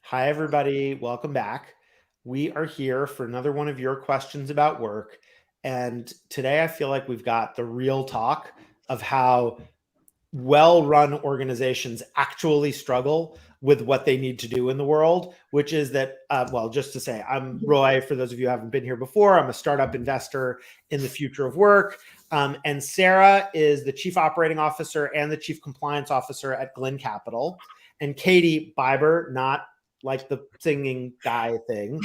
Hi, everybody. Welcome back. We are here for another one of your questions about work. And today I feel like we've got the real talk of how well-run organizations actually struggle with what they need to do in the world, which is that, well, just to say, I'm Roy, for those of you who haven't been here before, I'm a startup investor in the future of work. And Sarah is the chief operating officer and the chief compliance officer at Glynn Capital. And Katie Biber, not like the singing guy thing,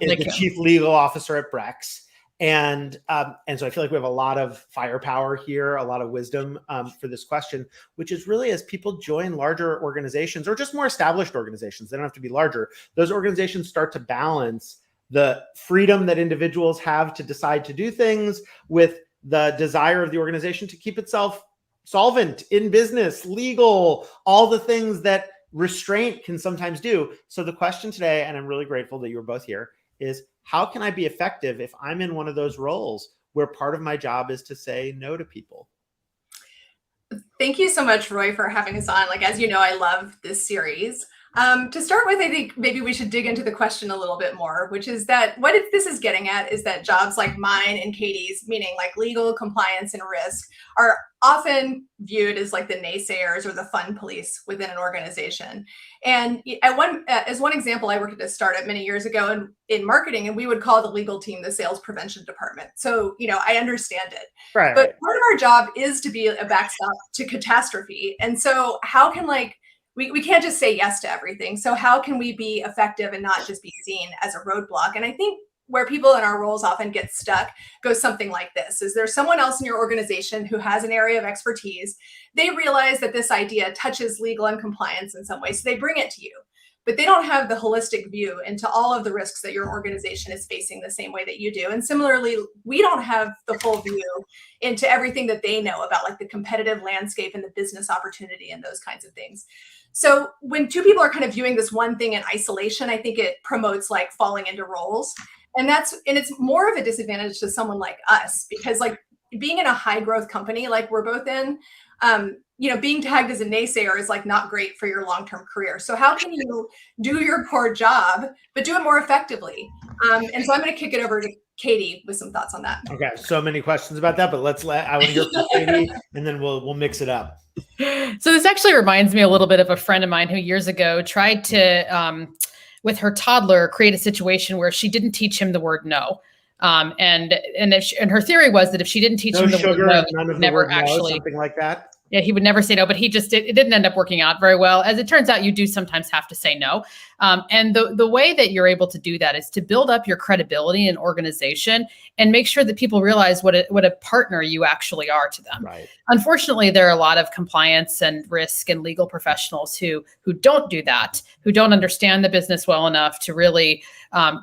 is the chief legal officer at Brex. And so I feel like we have a lot of firepower here, a lot of wisdom for this question, which is really as people join larger organizations or just more established organizations, they don't have to be larger, those organizations start to balance the freedom that individuals have to decide to do things with the desire of the organization to keep itself solvent in business, legal, all the things that restraint can sometimes do. So the question today, and I'm really grateful that you're both here, is how can I be effective if I'm in one of those roles where part of my job is to say no to people? Thank you so much, Roy, for having us on. Like, as you know, I love this series. To start with, I think maybe we should dig into the question a little bit more, which is that what this is getting at is that jobs like mine and Katie's, meaning like legal, compliance, and risk, are often viewed as like the naysayers or the fun police within an organization. And as one example, I worked at a startup many years ago in marketing, and we would call the legal team the sales prevention department. So, I understand it. Right. But part of our job is to be a backstop to catastrophe. And so how can we can't just say yes to everything. So how can we be effective and not just be seen as a roadblock? And I think where people in our roles often get stuck goes something like this: is there someone else in your organization who has an area of expertise? They realize that this idea touches legal and compliance in some way, so they bring it to you, but they don't have the holistic view into all of the risks that your organization is facing the same way that you do. And similarly, we don't have the full view into everything that they know about, like the competitive landscape and the business opportunity and those kinds of things. So when two people are kind of viewing this one thing in isolation, I think it promotes like falling into roles. And it's more of a disadvantage to someone like us, because like being in a high growth company like we're both in, being tagged as a naysayer is like not great for your long-term career. So how can you do your core job, but do it more effectively? And so I'm going to kick it over to Katie with some thoughts on that. Okay, so many questions about that, but I want to hear from Katie, and then we'll mix it up. So this actually reminds me a little bit of a friend of mine who years ago tried to, with her toddler, create a situation where she didn't teach him the word no. And her theory was that if she didn't teach him the word no, he would never actually, something like that. Yeah, he would never say no, but it didn't end up working out very well. As it turns out, you do sometimes have to say no. And the way that you're able to do that is to build up your credibility in an organization and make sure that people realize what a partner you actually are to them. Right. Unfortunately, there are a lot of compliance and risk and legal professionals who don't do that, who don't understand the business well enough to really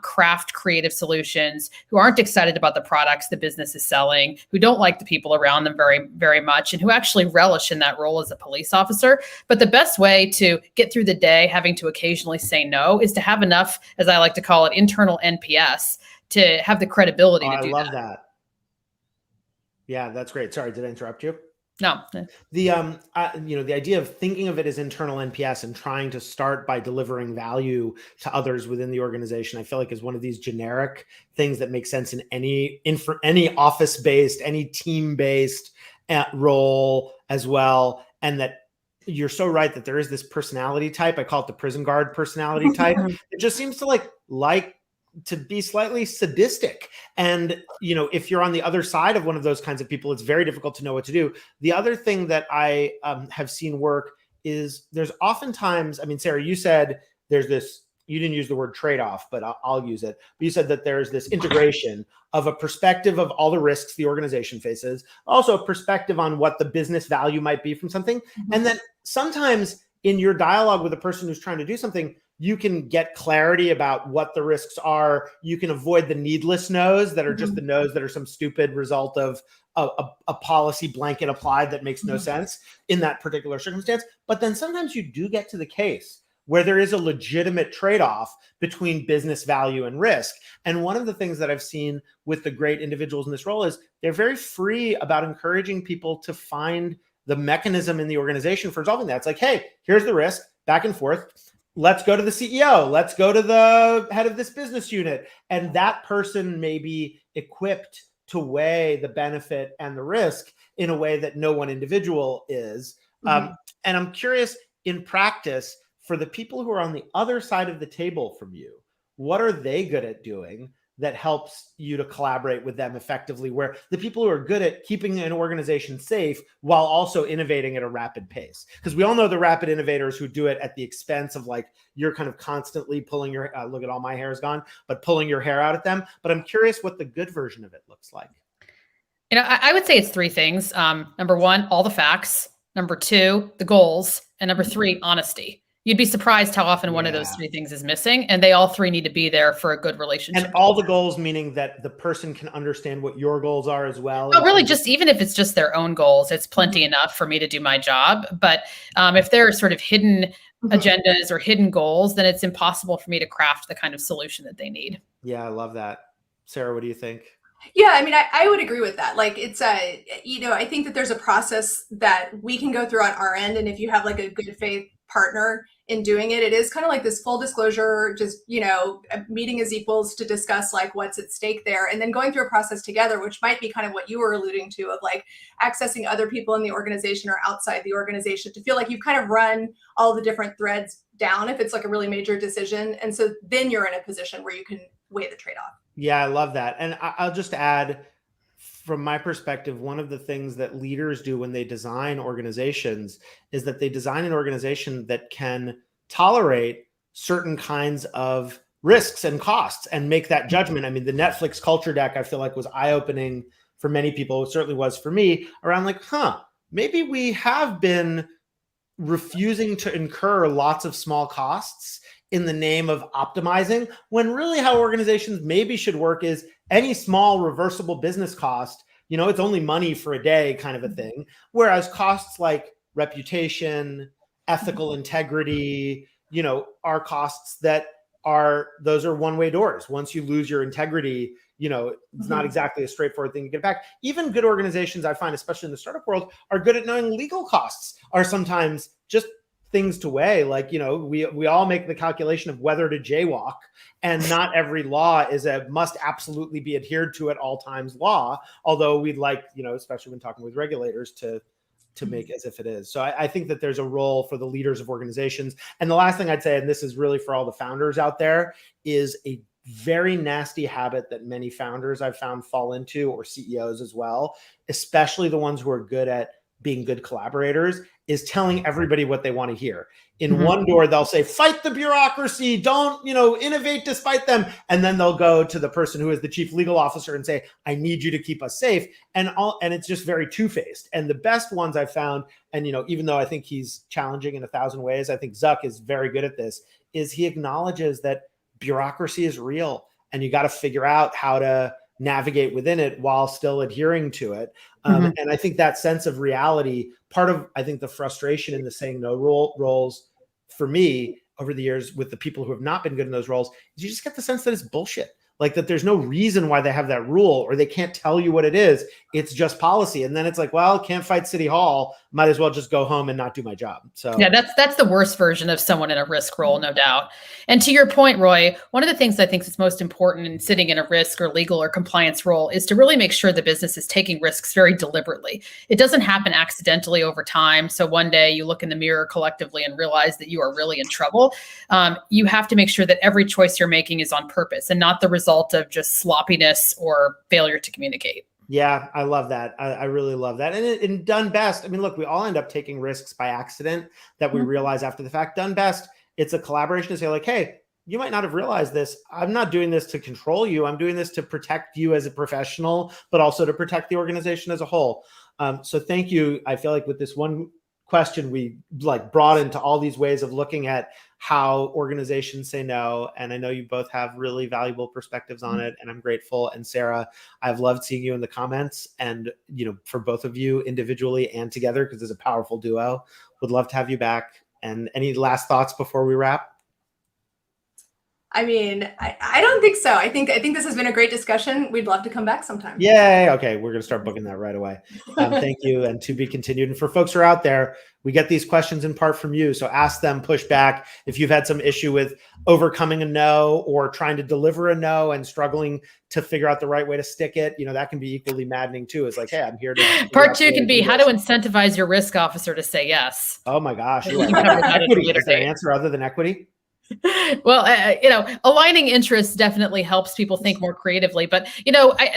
craft creative solutions, who aren't excited about the products the business is selling, who don't like the people around them very, very much, and who actually relish in that role as a police officer. But the best way to get through the day having to occasionally say no is to have enough, as I like to call it, internal NPS to have the credibility to do that. I love that. Yeah, that's great. Sorry, did I interrupt you? No. The idea of thinking of it as internal NPS and trying to start by delivering value to others within the organization, I feel like is one of these generic things that makes sense in any office-based, any team-based role as well. And that you're so right that there is this personality type. I call it the prison guard personality type. It just seems to like to be slightly sadistic. And, if you're on the other side of one of those kinds of people, it's very difficult to know what to do. The other thing that I have seen work is there's oftentimes, Sarah, you said there's this, you didn't use the word trade-off, but I'll use it. But you said that there's this integration of a perspective of all the risks the organization faces, also a perspective on what the business value might be from something. Mm-hmm. And then sometimes in your dialogue with a person who's trying to do something, you can get clarity about what the risks are. You can avoid the needless no's that are just the no's that are some stupid result of a policy blanket applied that makes no sense in that particular circumstance. But then sometimes you do get to the case where there is a legitimate trade-off between business value and risk. And one of the things that I've seen with the great individuals in this role is they're very free about encouraging people to find the mechanism in the organization for resolving that. It's like, hey, here's the risk, back and forth. let's go to the CEO, let's go to the head of this business unit. And that person may be equipped to weigh the benefit and the risk in a way that no one individual is. And I'm curious, in practice, for the people who are on the other side of the table from you, what are they good at doing that helps you to collaborate with them effectively, where the people who are good at keeping an organization safe while also innovating at a rapid pace? Because we all know the rapid innovators who do it at the expense of, like, you're kind of constantly pulling your, look at all my hair is gone, but pulling your hair out at them. But I'm curious what the good version of it looks like. I would say it's three things. Number one, all the facts. Number two, the goals. And number three, honesty. You'd be surprised how often one of those three things is missing, and they all three need to be there for a good relationship. And all the goals, meaning that the person can understand what your goals are as well. But really, just even if it's just their own goals, it's plenty enough for me to do my job. But if there are sort of hidden agendas or hidden goals, then it's impossible for me to craft the kind of solution that they need. Yeah, I love that. Sarah, what do you think? Yeah, I mean, I would agree with that. Like, it's I think that there's a process that we can go through on our end. And if you have like a good faith partner in doing it, it is kind of like this full disclosure, just, meeting as equals to discuss like what's at stake there. And then going through a process together, which might be kind of what you were alluding to, of like accessing other people in the organization or outside the organization to feel like you've kind of run all the different threads down if it's like a really major decision. And so then you're in a position where you can weigh the trade-off. Yeah, I love that. And I'll just add, from my perspective, one of the things that leaders do when they design organizations is that they design an organization that can tolerate certain kinds of risks and costs and make that judgment. I mean, the Netflix culture deck, I feel like, was eye-opening for many people. It certainly was for me, around like, maybe we have been refusing to incur lots of small costs in the name of optimizing, when really how organizations maybe should work is any small reversible business cost, it's only money for a day kind of a thing. Whereas costs like reputation, ethical integrity, are costs that those are one-way doors. Once you lose your integrity, it's not exactly a straightforward thing to get back. Even good organizations, I find, especially in the startup world, are good at knowing legal costs are sometimes just things to weigh. Like, we all make the calculation of whether to jaywalk, and not every law is a must absolutely be adhered to at all times law. Although we'd like, especially when talking with regulators, to make as if it is. So I think that there's a role for the leaders of organizations. And the last thing I'd say, and this is really for all the founders out there, is a very nasty habit that many founders I've found fall into, or CEOs as well, especially the ones who are good at being good collaborators, is telling everybody what they want to hear. In one door, they'll say, fight the bureaucracy, don't, innovate despite them. And then they'll go to the person who is the chief legal officer and say, I need you to keep us safe. And it's just very two-faced. And the best ones I've found, and, even though I think he's challenging in 1,000 ways, I think Zuck is very good at this, is he acknowledges that bureaucracy is real and you got to figure out how to navigate within it while still adhering to it. And I think that sense of reality, part of, I think, the frustration in the saying no roles for me over the years with the people who have not been good in those roles, is you just get the sense that it's bullshit. Like, that there's no reason why they have that rule, or they can't tell you what it is. It's just policy. And then it's like, well, can't fight City Hall, might as well just go home and not do my job. So yeah, that's the worst version of someone in a risk role, no doubt. And to your point, Roy, one of the things I think is most important in sitting in a risk or legal or compliance role is to really make sure the business is taking risks very deliberately. It doesn't happen accidentally over time. So one day you look in the mirror collectively and realize that you are really in trouble. You have to make sure that every choice you're making is on purpose and not the result of just sloppiness or failure to communicate. Yeah, I love that. I really love that. And done best, I mean, look, we all end up taking risks by accident that we realize after the fact. Done best, it's a collaboration to say like, hey, you might not have realized this. I'm not doing this to control you. I'm doing this to protect you as a professional, but also to protect the organization as a whole. So thank you. I feel like with this one question, we like brought into all these ways of looking at how organizations say no. And I know you both have really valuable perspectives on it, and I'm grateful. And Sarah, I've loved seeing you in the comments, and, for both of you individually and together, because it's a powerful duo. Would love to have you back. And any last thoughts before we wrap? I mean, I don't think so. I think this has been a great discussion. We'd love to come back sometime. Yay. Okay. We're going to start booking that right away. Thank you. And to be continued. And for folks who are out there, we get these questions in part from you. So ask them, push back. If you've had some issue with overcoming a no or trying to deliver a no and struggling to figure out the right way to stick it, that can be equally maddening too. It's like, hey, I'm here to. Part 2 can be how to incentivize your risk officer to say yes. Oh my gosh. We can cover that at a Equity. later Is there an date. answer other than equity? Well, aligning interests definitely helps people think more creatively. But,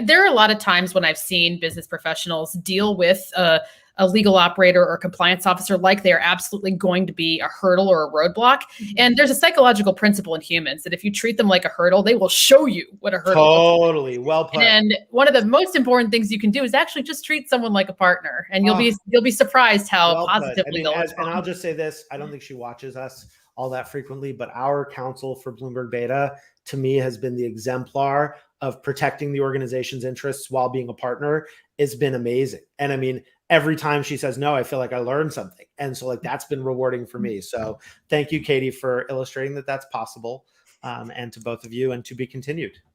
there are a lot of times when I've seen business professionals deal with a legal operator or compliance officer like they're absolutely going to be a hurdle or a roadblock. And there's a psychological principle in humans that if you treat them like a hurdle, they will show you what a hurdle looks like. Totally. Well put. And one of the most important things you can do is actually just treat someone like a partner, and you'll be surprised how positively they'll respond. And I'll just say this: I don't think she watches us all that frequently, but our counsel for Bloomberg Beta, to me, has been the exemplar of protecting the organization's interests while being a partner. It's been amazing. And I mean, every time she says no, I feel like I learned something. And so that's been rewarding for me. So thank you, Katie, for illustrating that that's possible. And to both of you, and to be continued.